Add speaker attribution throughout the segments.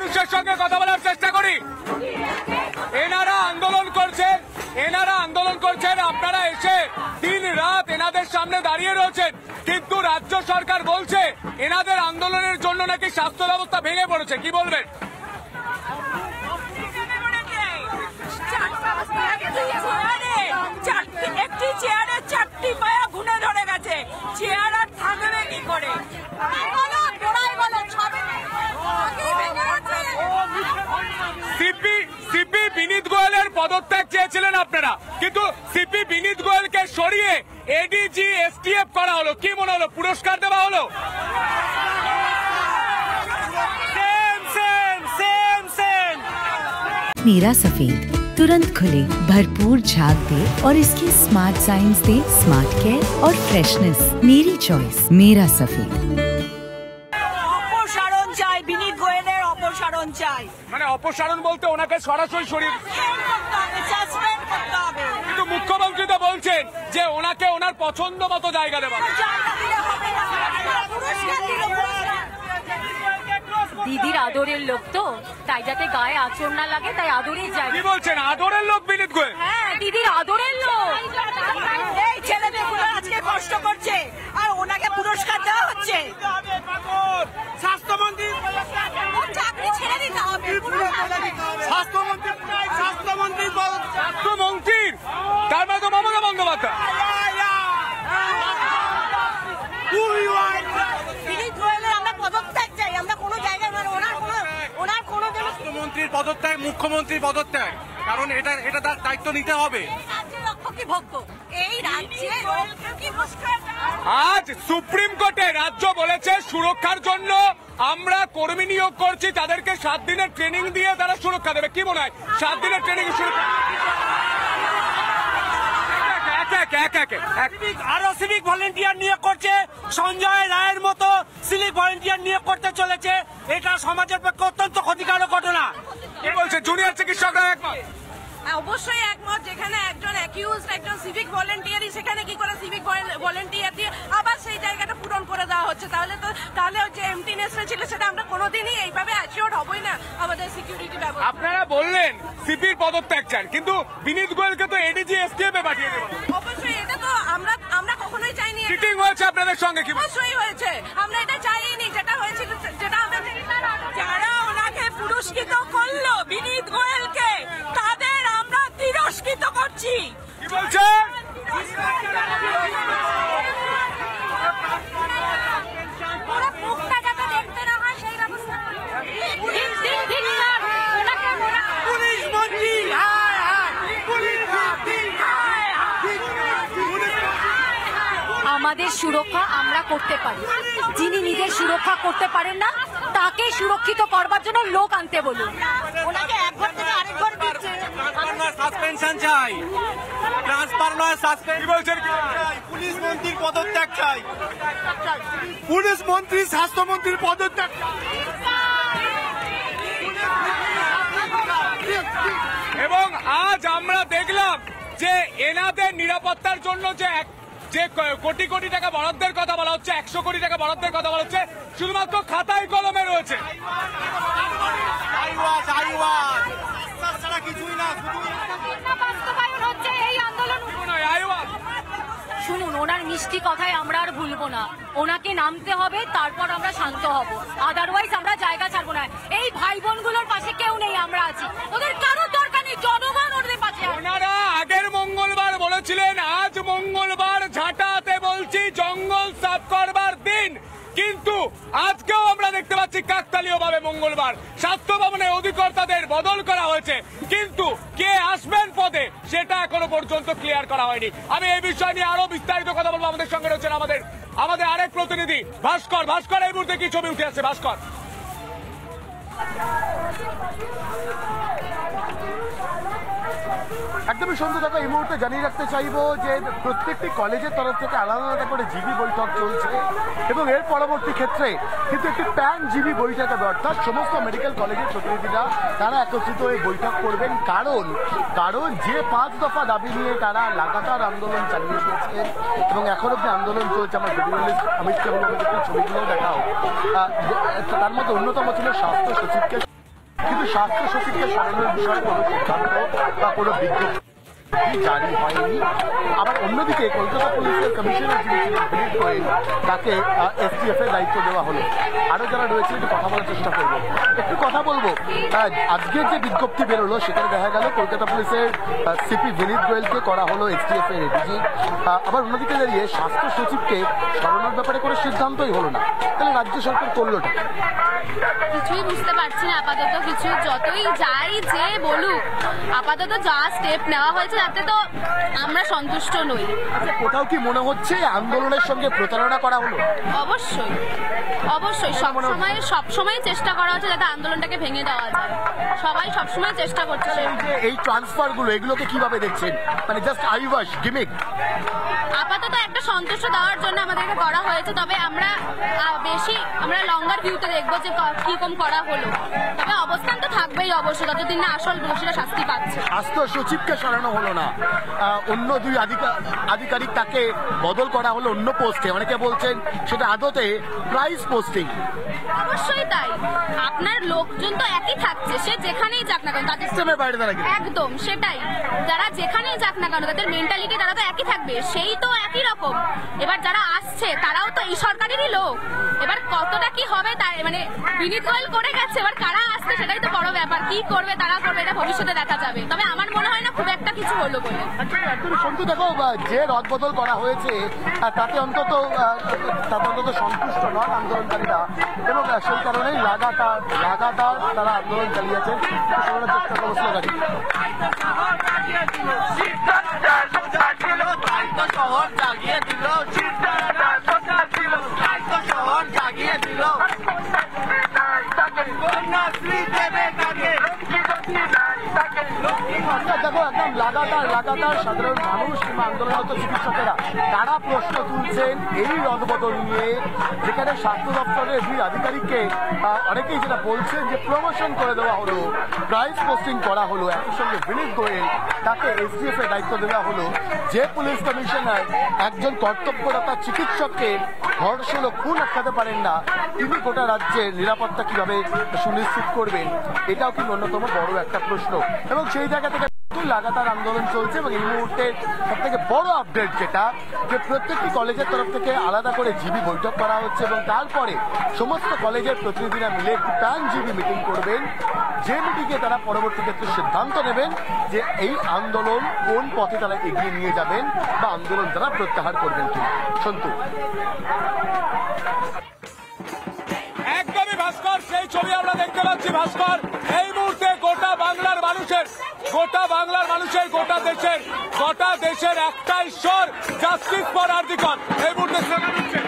Speaker 1: মানুষের সঙ্গে কথা বলার চেষ্টা করি। এনারা আন্দোলন করছেন, আপনারা এসে দিন রাত এনাদের সামনে দাঁড়িয়ে রয়েছেন, কিন্তু রাজ্য সরকার বলছে এনাদের আন্দোলনের জন্য নাকি স্বাস্থ্য ব্যবস্থা ভেঙে পড়েছে। কি বলবেন?
Speaker 2: একটি চেয়ারে 4টি পায়া ঘুরে ধরে গেছে, চেয়ার আর থাকবে কি করে?
Speaker 1: সিপি বিনীত গোয়েলের পদত্যাগ চেয়েছিলেন আপনারা, কিন্তু সিপি বিনীত গোয়েলকে সরিয়ে এডিজি এসটিএফ করা হলো। কি মনে হলো? পুরস্কার দেওয়া হলো?
Speaker 3: मेरा सफेद तुरंत खुले, भरपूर झाग दे और इसकी स्मार्ट साइंस दे स्मार्ट केयर और फ्रेशनेस। मेरी चॉइस मेरा सफेद।
Speaker 2: অপসারণ চাই, বিনীত গোয়েলের অপসারণ চাই।
Speaker 1: মানে অপসারণ বলতে ওনাকে সরাসরি সরিয়ে
Speaker 2: সাসপেন্ড করতে হবে।
Speaker 1: কিন্তু মুখ্যমন্ত্রী তো বলছেন যে ওনাকে ওনার পছন্দ মতো জায়গা দেওয়া।
Speaker 4: দিদির আদরের লোক তো, তাই যাতে গায়ে আঁচড় না লাগে তাই আদরের যায়।
Speaker 1: কি বলছেন? আদরের লোক বিনীত গোয়েল?
Speaker 4: হ্যাঁ, দিদির আদরের লোক।
Speaker 2: এই ছেলেমেয়েগুলো আজকে কষ্ট করছে আর ওনাকে পুরস্কার দেওয়া হচ্ছে।
Speaker 1: স্বাস্থ্যমন্ত্রী
Speaker 2: চাকরি ছেড়ে দিতে হবে।
Speaker 1: স্বাস্থ্যমন্ত্রীর তার মানে তো মমতা বন্দ্যোপাধ্যায়।
Speaker 2: বিনীত গোয়েলের আমরা পদত্যাগ চাই, আমরা কোনো জায়গায় ওনার কোনো
Speaker 1: মুখ্যমন্ত্রীর পদত্যাগ, মুখ্যমন্ত্রীর পদত্যাগ, কারণ এটা তার দায়িত্ব নিতে হবে। আজ সুপ্রিম কোর্টে রাজ্য বলেছে সুরক্ষার জন্য আমরা কর্মী নিয়োগ করছি, তাদেরকে 7 দিনের ট্রেনিং দিয়ে তারা সুরক্ষা দেবে। কি মনে হয় 7 দিনের ট্রেনিং
Speaker 5: আরো সিভিক ভলেন্টিয়ার নিয়োগ করছে, সঞ্জয় রায়ের মতো সিভিক ভলেন্টিয়ার নিয়োগ করতে চলেছে। এটা সমাজের পক্ষে অত্যন্ত ক্ষতিকারক ঘটনা।
Speaker 1: কি বলছে জুনিয়র চিকিৎসকরা? একমত?
Speaker 2: অবশ্যই একমত। যেখানে একজন অ্যাকিউজড একজন সিভিক ভলেন্টিয়ারই, সেখানে কি করে সিভিক ভলেন্টিয়ার দিয়ে আবার সেই জায়গাটা পূরণ করে দেওয়া হচ্ছে? তাহলে যে এমটিনেসটা ছিল সেটা আমরা কোনোদিনই এইভাবে অ্যাসিওর হবই না আমাদের সিকিউরিটি ব্যবস্থা।
Speaker 1: আপনারা বললেন সিপির পদত্যাগ চান, কিন্তু বিনীত গোয়েলকে তো এডিজি এসটিএফ এ পাঠিয়ে দেবেন।
Speaker 2: অবশ্যই এটা তো আমরা কখনোই চাইনি।
Speaker 1: চিটিং হয়েছে আপনাদের সঙ্গে? কি
Speaker 2: অবশ্যই হয়েছে, আমরা এটা চাইনি। যেটা হয়েছিল, যেটা আমরা যারা ওনাকে পুরস্কৃত করলো বিনীত গোয়েলকে, তাদের আমরা তিরস্কৃত করছি।
Speaker 1: কি বলছে?
Speaker 4: আমাদের সুরক্ষা আমরা করতে পারি, যিনি নিজের সুরক্ষা করতে পারেন না তাকে সুরক্ষিত করবার জন্য লোক আনতে বলুন।
Speaker 2: ওনাকে একবার থেকে আরেকবার দিচ্ছে।
Speaker 5: সাসপেনশন চাই, ট্রান্সফার নয় সাসপেন্ড।
Speaker 1: কি বলছেন?
Speaker 5: পুলিশ মন্ত্রীর পদত্যাগ চাই, পুলিশ মন্ত্রী স্বাস্থ্যমন্ত্রীর পদত্যাগ।
Speaker 1: এবং আজ আমরা দেখলাম যে এনাদের নিরাপত্তার জন্য যে কোটি কোটি টাকা বরাদ্দের কথা বলা হচ্ছে, 100 কোটি টাকা বরাদ্দের কথা বলা হচ্ছে, শুধুমাত্র খাতায় কলমে রয়েছে।
Speaker 4: শুনুন, ওনার মিষ্টি কথায় আমরা আর ভুলবো না। ওনাকে নামতে হবে, তারপর আমরা শান্ত হব, আদারওয়াইজ আমরা জায়গা ছাড়বো না। এই ভাই বোনগুলোর পাশে কেউ নেই, আমরা আছি। ওদের কারোর দরকার নেই, জনগণ ওদের পাশে।
Speaker 1: ওনারা আগের মঙ্গলবার বলেছিলেন আজ মঙ্গলবার ঝাঁটাতে বলছি জঙ্গল সাফ করবার দিন, কিন্তু আজকেও আমরা দেখতে পাচ্ছি কাকতালীয়ভাবে মঙ্গলবার স্বাস্থ্য ভবনে অধিকর্তাদের বদল করা হয়েছে, কিন্তু কে আসবেন পদে সেটা এখনো পর্যন্ত ক্লিয়ার করা হয়নি। আমি এই বিষয় নিয়ে আরো বিস্তারিত কথা বলবো। আমাদের সঙ্গে রয়েছেন আমাদের আরেক প্রতিনিধি ভাস্কর। এই মুহূর্তে কি ছবি উঠে আসছে ভাস্কর?
Speaker 6: একদমই সন্ধ্যা দেখা। এই মুহূর্তে জানিয়ে রাখতে চাইবো যে প্রত্যেকটি কলেজের তরফ থেকে আলাদা আলাদা করে জিবি বৈঠক চলছে এবং এর পরবর্তী ক্ষেত্রে কিন্তু একটি প্যান জিবি বৈঠক হবে, অর্থাৎ সমস্ত মেডিকেল কলেজের প্রতিনিধিরা তারা একত্রিত হয়ে বৈঠক করবেন। কারণ যে 5 দফা দাবি নিয়ে তারা লাগাতার আন্দোলন চালিয়ে গিয়েছেন এবং এখন অব্দি আন্দোলন চলছে। আমার ভিডিও অমিত কেবল ছবিগুলো দেখাও, তার মধ্যে অন্যতম ছিল স্বাস্থ্য সচিবকে কিন্তু স্বাস্থ্য সচিবকে সরানোর বিষয়ে কোনো সিদ্ধান্ত বা কোনো বিজ্ঞপ্তি জারি হয়নি। আবার অন্যদিকে কলকাতা পুলিশের কমিশনার যিনি ছিলেন দিলীপ গোয়েল, তাকে এসটিএফ এর দায়িত্ব দেওয়া হলো। আরো যারা রয়েছে একটু কথা বলার চেষ্টা করবো, একটু কথা বলবো। আজকের যে বিজ্ঞপ্তি বেরোলো সেখানে দেখা গেল কলকাতা পুলিশের সিপি দিলীপ গোয়েলকে করা হলো এসটিএফ এর এডিজি। আবার অন্যদিকে দাঁড়িয়ে স্বাস্থ্য সচিবকে সরানোর ব্যাপারে কোনো সিদ্ধান্তই হলো না। তাহলে রাজ্য সরকার করলোটা
Speaker 4: কিছুই বুঝতে পারছি না আপাতত। কিছু যতই যাই যে বলুক, আপাতত যা স্টেপ নেওয়া হয়েছে তাতে তো আমরা সন্তুষ্ট নই।
Speaker 6: আচ্ছা, কোথাও কি মনে হচ্ছে আন্দোলনের সঙ্গে প্রতারণা করা হলো?
Speaker 4: অবশ্যই অবশ্যই সবসময় চেষ্টা করা হচ্ছে যাতে আন্দোলনটাকে ভেঙে দেওয়া যায়। সবাই সবসময় চেষ্টা করছে।
Speaker 6: এই ট্রান্সফার গুলো এগুলোকে কিভাবে দেখছেন? মানে জাস্ট আইওয়াশ গিমিক?
Speaker 4: আপাতত একটা সন্তুষ্ট দেওয়ার জন্য আমাদেরকে করা হয়েছে, তবে আমরা লঙ্গার ভিউতে দেখবো যে কিরকম করা হলো। তবে অবস্থান তো থাকবেই অবশ্যই, যতদিন না আসল দোষীরা শাস্তি পাচ্ছে।
Speaker 6: স্বাস্থ্য সচিবকে সরানো হলো না, অন্য দুই আধিকারিক তাকে বদল করা হলো অন্য পোস্টে। অনেকে বলছেন সেটা আদতে প্রাইস পোস্টিং।
Speaker 4: অবশ্যই তাই, আপনার লোকজন তো একই থাকছে, সে যেখানেই যাক না কেন তাদের
Speaker 6: বাইরে দাঁড়া
Speaker 4: একদম সেটাই। যারা যেখানেই যাক না কেন তাদের মেন্টালিটি তারা তো একই থাকবে, সেই তো একই রকম। এবার যারা আসছে তারাও তো এই সরকারেরই লোক। এবার কতটা কি হবে তার মানে বিনীত গোয়েল করে গেছে, এবার কারা আসছে সেটাই তো বড় ব্যাপার। কি করবে তারা করবে এটা ভবিষ্যতে দেখা যাবে। তবে আমার মনে হয় না খুব একটা কিছু হলো বলে।
Speaker 6: একদম সন্তু, দেখো যে রদবদল করা হয়েছে তাতে অন্তত সন্তুষ্ট নন আন্দোলনকারীরা, এবং সেই কারণেই লাগাতার তারা আন্দোলন চালিয়েছেন। শোনানোর চেষ্টা করবো স্লোগানটি।
Speaker 5: শহর জাগিয়ে দিল, শহর জাগিয়ে দিল, কন্যাশ্রী দেবে তাকে।
Speaker 6: দেখো একদম লাগাতার সাধারণ মানুষ কিংবা আন্দোলনরত চিকিৎসকেরা তারা প্রশ্ন তুলছেন এই রদবদল নিয়ে, যেখানে স্বাস্থ্য দপ্তরের দুই আধিকারিককে অনেকেই যেটা বলছেন যে প্রমোশন করে দেওয়া হলো, প্রাইস পোস্টিং করা হলো। একই সঙ্গে দিলীপ গোয়েল তাকে এসডিএফ এর দায়িত্ব দেওয়া হলো। যে পুলিশ কমিশনার একজন কর্তব্যরত চিকিৎসককে ধর্ষণ ও খুন আটকাতে পারেন না, তিনি গোটা রাজ্যের নিরাপত্তা কিভাবে সুনিশ্চিত করবেন, এটাও কিন্তু অন্যতম বড় একটা প্রশ্ন। এবং সেই জায়গা থেকে লাগাতার আন্দোলন চলছে। এবং এই মুহূর্তে সব থেকে বড় আপডেট যেটা, যে প্রত্যেকটি কলেজের তরফ থেকে আলাদা করে জিবি বৈঠক করা হচ্ছে এবং তারপরে সমস্ত কলেজের প্রতিনিধিরা মিলে একটি প্যান জিবি মিটিং করবেন, যে মিটিংয়ে তারা পরবর্তী ক্ষেত্রে সিদ্ধান্ত নেবেন যে এই আন্দোলন কোন পথে তারা এগিয়ে নিয়ে যাবেন বা আন্দোলন তারা প্রত্যাহার করবেন কিনা। সন্তু,
Speaker 1: একদমই ভাস্কর, সেই ছবি আমরা দেখতে পাচ্ছি। ভাস্কর, এই মুহূর্তে গোটা বাংলার মানুষের গোটা দেশের একটাই স্বর, জাস্টিস ফর আরজিকর। এই মুহূর্তে স্লোগান উঠছে।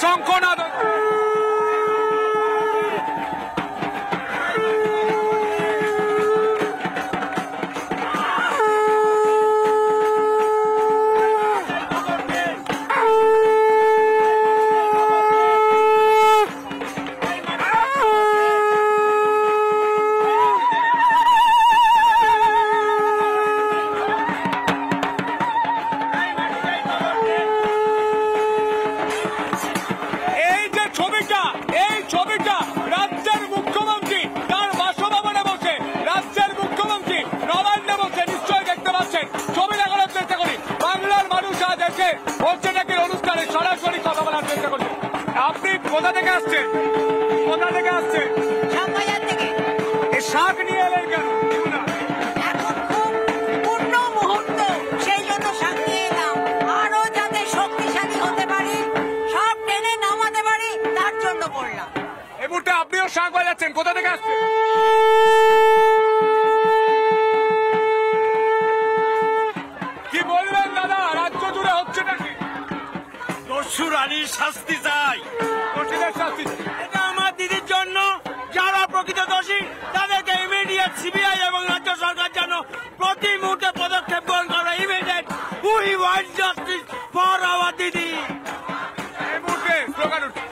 Speaker 1: শঙ্কনাথ কোথা থেকে আসছেন? শাক নিয়ে এলেন কেন?
Speaker 7: এখন খুব পূর্ণ মুহূর্ত, সেই জন্য শাক নিয়ে এলাম। আরো যাতে শক্তিশালী হতে পারি, সব টেনে নামাতে পারি, তার জন্য করলাম।
Speaker 1: এই মুহূর্তে আপনিও শাক বাজাচ্ছেন, কোথা থেকে আসছেন? কি বললেন দাদা, রাজ্য জুড়ে হচ্ছে নাকি?
Speaker 5: দস্যু রানীর শাস্তি চাই,
Speaker 1: কঠিনের শাস্তি।
Speaker 5: এটা আমার দিদির জন্য। যারা প্রকৃত দোষী তাদেরকে ইমিডিয়েট সিবিআই এবং রাজ্য অতি মুহূর্তে পদক্ষেপ গ্রহণ করা immediate. We want justice for our দিদি।
Speaker 1: এই মুহূর্তে স্লোগান উঠছে।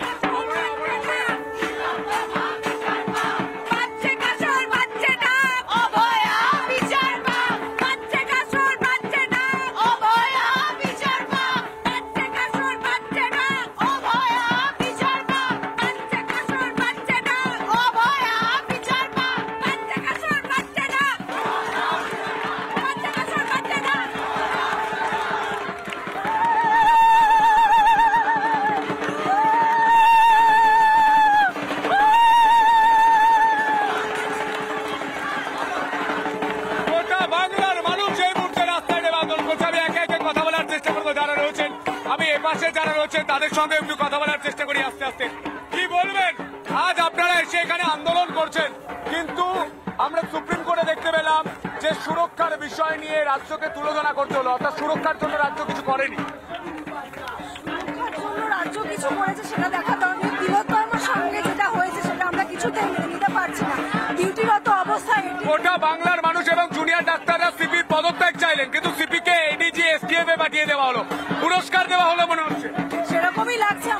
Speaker 1: যারা রয়েছেন তাদের সঙ্গে একটু কথা বলার চেষ্টা করি আস্তে আস্তে। কি বলবেন, আজ আপনারা এসে এখানে আন্দোলন করছেন, কিন্তু আমরা সুপ্রিম কোর্টে দেখতে পেলাম যে সুরক্ষার বিষয় নিয়ে রাজ্যকে তুলনা করতে হলো, অর্থাৎ সুরক্ষার জন্য রাজ্য কিছু করেনি।
Speaker 2: রাজ্য কিছু করেছে সেটা দেখা দরকার। বৃহত্তর সঙ্গে যেটা হয়েছে সেটা আমরা কিছুতেই মেনে নিতে পারছি না। ডিউটিরত অবস্থায়
Speaker 1: গোটা বাংলার মানুষ এবং জুনিয়র ডাক্তাররা সিপির পদত্যাগ চাইলেন, কিন্তু সিপিকে এডিজি এসটিএফ এ পাঠিয়ে দেওয়া হলো, পুরস্কার দেওয়া হলো মনে হচ্ছে।
Speaker 2: সেরকমই লাগছে।